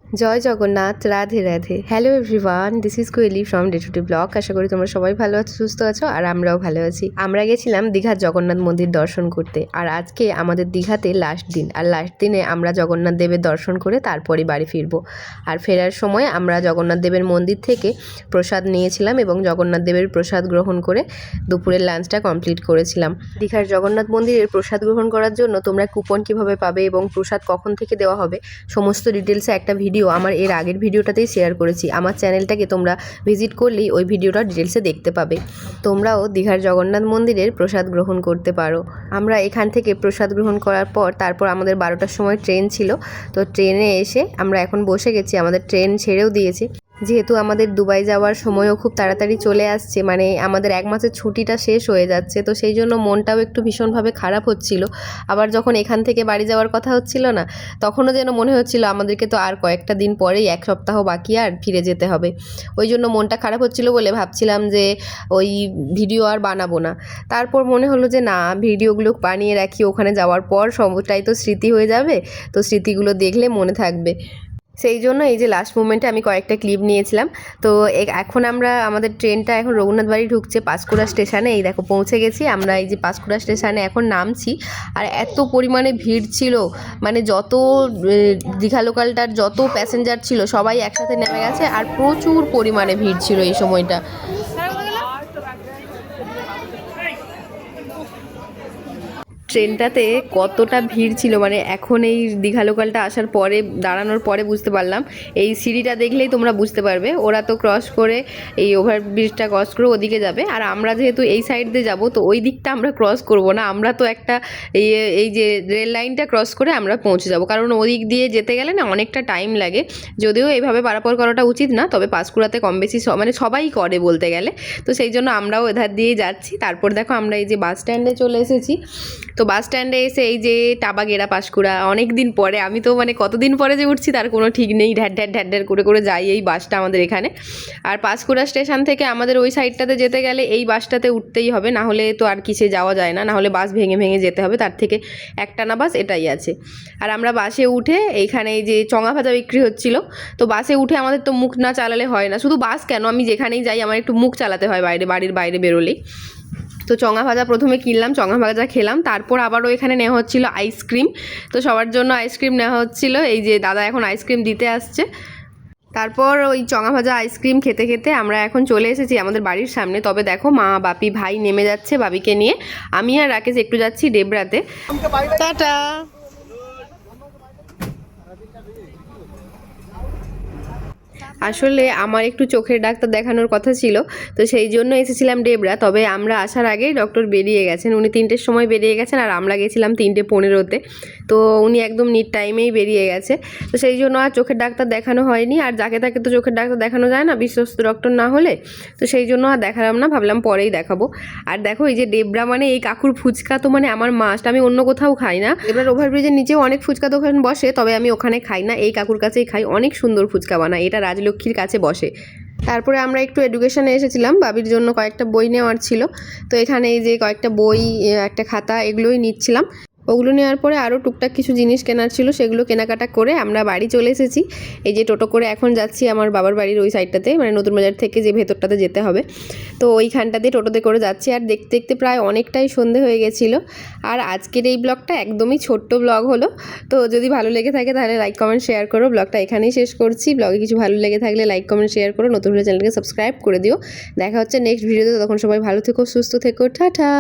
Joy Jagannath, Radhe Radhe. Hello everyone, this is Koeli from day to day blog. আশা করি তোমরা সবাই ভালো আছো, সুস্থ আছো, আর আমরাও ভালো আছি। আমরা গেছিলাম দীঘার জগন্নাথ মন্দির দর্শন করতে, আর আজকে আমাদের দীঘাতে লাস্ট দিন। আর লাস্ট দিনে আমরা জগন্নাথ দেবের দর্শন করে তারপরে বাড়ি ফিরবো। আর ফেরার সময় আমরা জগন্নাথ দেবের মন্দির থেকে প্রসাদ নিয়েছিলাম এবং জগন্নাথ দেবের প্রসাদ গ্রহণ করে দুপুরের লাঞ্চটা কমপ্লিট করেছিলাম। দীঘার জগন্নাথ মন্দিরের প্রসাদ গ্রহণ করার জন্য তোমরা কুপন কীভাবে পাবে এবং প্রসাদ কখন থেকে দেওয়া হবে সমস্ত ডিটেলসে একটা ভিডিও আমার এর আগের ভিডিওটাতেই শেয়ার করেছি। আমার চ্যানেলটাকে তোমরা ভিজিট করলেই ওই ভিডিওটা ডিটেলসে দেখতে পাবে। তোমরাও দীঘার জগন্নাথ মন্দিরের প্রসাদ গ্রহণ করতে পারো। আমরা এখান থেকে প্রসাদ গ্রহণ করার পর তারপর আমাদের 12টার সময় ট্রেন ছিল, তো ট্রেনে এসে আমরা এখন বসে গেছি। আমাদের ট্রেন ছেড়েও দিয়েছে, যেহেতু আমাদের দুবাই যাওয়ার সময়ও খুব তাড়াতাড়ি চলে আসছে, মানে আমাদের 1 মাসের ছুটিটা শেষ হয়ে যাচ্ছে, তো সেই জন্য মনটাও একটু ভীষণভাবে খারাপ হচ্ছিল। আবার যখন এখান থেকে বাড়ি যাওয়ার কথা হচ্ছিল না, তখনও যেন মনে হচ্ছিল আমাদেরকে তো আর কয়েকটা দিন পরেই 1 সপ্তাহ বাকি আর ফিরে যেতে হবে। ওই জন্য মনটা খারাপ হচ্ছিল বলে ভাবছিলাম যে ওই ভিডিও আর বানাবো না। তারপর মনে হলো যে না, ভিডিওগুলো বানিয়ে রাখি, ওখানে যাওয়ার পর সবটাই তো স্মৃতি হয়ে যাবে, তো স্মৃতিগুলো দেখলে মনে থাকবে। সেই জন্য এই যে লাস্ট মোমেন্টে আমি কয়েকটা ক্লিপ নিয়েছিলাম। তো এখন আমাদের ট্রেনটা এখন রঘুনাথ বাড়ি ঢুকছে পাঁশকুড়া স্টেশনে। এই দেখো পৌঁছে গেছি আমরা, এই যে পাঁশকুড়া স্টেশনে এখন নামছি। আর এত পরিমাণে ভিড় ছিল, মানে যত দীঘা লোকালটার যত প্যাসেঞ্জার ছিল সবাই একসাথে নেমে গেছে, আর প্রচুর পরিমাণে ভিড় ছিল এই সময়টা। ট্রেনটাতে কতটা ভিড় ছিল, মানে এখন এই দীঘা লোকালটা আসার পরে দাঁড়ানোর পরে বুঝতে পারলাম। এই সিঁড়িটা দেখলেই তোমরা বুঝতে পারবে, ওরা তো ক্রস করে এই ওভারব্রিজটা ক্রস করে ওদিকে যাবে, আর আমরা যেহেতু এই সাইড দিয়ে যাবো তো ওই দিকটা আমরা ক্রস করব না। আমরা তো একটা এই যে রেল লাইনটা ক্রস করে আমরা পৌঁছে যাব, কারণ ওদিক দিয়ে যেতে গেলে না অনেকটা টাইম লাগে। যদিও এইভাবে পারাপার করাটা উচিত না, তবে পাঁশকুড়াতে কম বেশি মানে সবাই করে বলতে গেলে, তো সেই জন্য আমরাও এধার দিয়েই যাচ্ছি। তারপর দেখো আমরা এই যে বাস স্ট্যান্ডে চলে এসেছি। তো বাস স্ট্যান্ডে এসে এই যে টাবাগেরা পাঁশকুড়া, অনেক দিন পরে, আমি তো মানে কতদিন পরে যে উঠছি তার কোনো ঠিক নেই, ঢ্যাড ঢ্যাড ঢ্যাড ঢ্যাড করে করে যাই এই বাসটা আমাদের এখানে। আর পাঁশকুড়া স্টেশন থেকে আমাদের ওই সাইডটাতে যেতে গেলে এই বাসটাতে উঠতেই হবে, না হলে তো আর কিসে যাওয়া যায় না, না হলে বাস ভেঙে ভেঙে যেতে হবে। তার থেকে একটানা বাস এটাই আছে। আর আমরা বাসে উঠে এইখানে এই যে চঙা ভাজা বিক্রি হচ্ছিল, তো বাসে উঠে আমাদের তো মুখ না চালালে হয় না। শুধু বাস কেন, আমি যেখানেই যাই আমার একটু মুখ চালাতে হয় বাড়ির বাইরে বেরোলেই। তো চঙা ভাজা প্রথমে কিনলাম, চঙা ভাজা খেলাম, তারপর আবারও এখানে নেওয়া হচ্ছিল আইসক্রিম। তো সবার জন্য আইসক্রিম নেওয়া হচ্ছিল, এই যে দাদা এখন আইসক্রিম দিতে আসছে। তারপর ওই চঙা ভাজা আইসক্রিম খেতে খেতে আমরা এখন চলে এসেছি আমাদের বাড়ির সামনে। তবে দেখো মা, বাপি, ভাই নেমে যাচ্ছে বাবিকে নিয়ে, আমি আর রাকেশ একটু যাচ্ছি ডেবরাতে। টাটা। আসলে আমার একটু চোখের ডাক্তার দেখানোর কথা ছিল, তো সেই জন্য এসেছিলাম ডেবরা। তবে আমরা আসার আগেই ডক্টর বেরিয়ে গেছেন, উনি 3টের সময় বেরিয়ে গেছেন, আর আমরা গেছিলাম 3:15-তে। তো উনি একদম নিট টাইমেই বেরিয়ে গেছে, তো সেই জন্য আর চোখের ডাক্তার দেখানো হয়নি। আর যাকে তাকে তো চোখের ডাক্তার দেখানো যায় না বিশ্বস্ত ডক্টর না হলে, তো সেই জন্য আর দেখালাম না, ভাবলাম পরেই দেখাবো। আর দেখো এই যে ডেবরা, মানে এই কাকুর ফুচকা তো মানে আমার মাস্ট, আমি অন্য কোথাও খাই না। এবার ওভারব্রিজের নিচেও অনেক ফুচকা দোকান বসে, তবে আমি ওখানে খাই না, এই কাকুর কাছেই খাই। অনেক সুন্দর ফুচকা বানায়, এটা রাজলক্ষ্মীর কাছে বসে। তারপরে আমরা একটু এডুকেশনে এসেছিলাম, বাবির জন্য কয়েকটা বই নেওয়ার ছিল, তো এখানে এই যে কয়েকটা বই, একটা খাতা, এগুলোই নিচ্ছিলাম। ওগুলো নেওয়ার পরে আরও টুকটাক কিছু জিনিস কেনার ছিল, সেগুলো কেনাকাটা করে আমরা বাড়ি চলে এসেছি। এই যে টোটো করে এখন যাচ্ছি আমার বাবার বাড়ির ওই সাইডটাতে, মানে নতুন বাজার থেকে যে ভেতরটাতে যেতে হবে, তো ওইখানটাতে টোটোতে করে যাচ্ছি। আর দেখতে দেখতে প্রায় অনেকটাই সন্ধে হয়ে গেছিলো। আর আজকের এই ব্লগটা একদমই ছোট্ট ব্লগ হলো, তো যদি ভালো লেগে থাকে তাহলে লাইক কমেন্ট শেয়ার করো। ব্লগটা এখানেই শেষ করছি। ব্লগে কিছু ভালো লেগে থাকলে লাইক কমেন্ট শেয়ার করো, নতুন হলে চ্যানেলকে সাবস্ক্রাইব করে দিও। দেখা হচ্ছে নেক্সট ভিডিওতে, তখন সবাই ভালো থেকো, সুস্থ থেকো, টাটা।